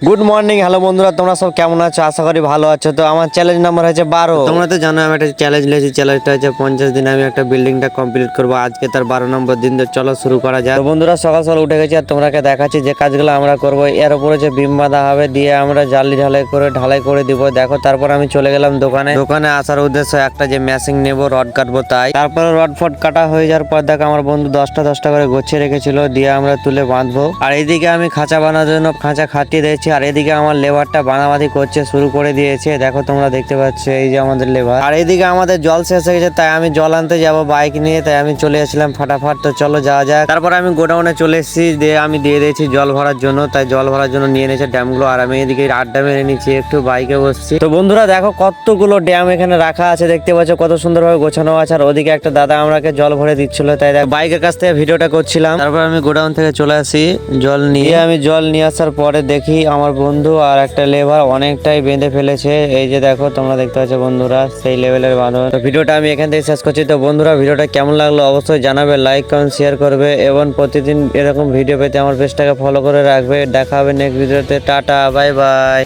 Good morning, hello বন্ধুরা, তোমরা সব কেমন আছো? আশা করি ভালো আছো। তো আমার চ্যালেঞ্জ নাম্বার হচ্ছে 12। তোমরা তো জানো আমি একটা চ্যালেঞ্জ নিয়েছি। চ্যালেঞ্জটা হচ্ছে 50 দিনে আমি একটা বিল্ডিংটা কমপ্লিট করবো। আজকে তার 12 নম্বর দিন। তো চলো শুরু করা যাক। তো বন্ধুরা সকাল সকাল উঠে গেছি আর তোমরাকে দেখাচ্ছি যে কাজগুলো আমরা করবো। এর উপরে যে বিম বাঁধা হবে, দিয়ে আমরা জালি ঢালাই করে দিব। দেখো, তারপর আমি চলে গেলাম দোকানে। দোকানে আসার উদ্দেশ্য একটা যে মেশিন নেবো, রড কাটবো তাই। তারপরে রড ফড কাটা হয়ে যাওয়ার পর দেখো আমার বন্ধু 10টা করে গোছিয়ে রেখেছিল, দিয়ে আমরা তুলে বাঁধবো। আর এইদিকে আমি খাঁচা বানানোর জন্য খাঁচা খাটিয়ে দিয়েছি, আর এদিকে আমার লেবারটা বানাবাদি করছে, শুরু করে দিয়েছে। দেখো তোমরা দেখতে পাচ্ছ, এই যে আমাদের লেবার। আর এইদিকে আমাদের জল শেষ হয়ে গেছে, তাই আমি জল আনতে যাব বাইক নিয়ে, তাই আমি চলে আসলাম ফাটাফাট। তো চলো যাওয়া যাক। তারপর আমি গোডাউনে চলে এসেছি, দিয়ে আমি দিয়ে দিয়েছি জল ভরার জন্য। তাই জল ভরার জন্য নিয়ে নিয়েছে ড্যামগুলো, আর আমি এদিকে আড্ডা মেরে নিচ্ছি, একটু বাইকে বসছি। তো বন্ধুরা দেখো কতগুলো ড্যাম এখানে রাখা আছে, দেখতে পাচ্ছ কত সুন্দরভাবে গোছানো আছে। আর ওদিকে একটা দাদা আমাকে জল ভরে দিচ্ছিল, তাই বাইকের কাছ থেকে ভিডিওটা করছিলাম। তারপর আমি গোডাউন থেকে চলে আসি জল নিয়ে। আমি জল নিয়ে আসার পরে দেখি আমার বন্ধু আর একটা লেবার অনেকটাই বেঁধে ফেলেছে। এই যে দেখো তোমরা দেখতে পাচ্ছ বন্ধুরা, সেই লেভেলের বাঁধন। তো ভিডিওটা আমি এখান থেকে শেষ করছি। তো বন্ধুরা ভিডিওটা কেমন লাগলো অবশ্যই জানাবে, লাইক কমেন্ট শেয়ার করবে, এবং প্রতিদিন এরকম ভিডিও পেতে আমার পেজটাকে ফলো করে রাখবে। দেখা হবে নেক্সট ভিডিওতে। Tata, bye bye.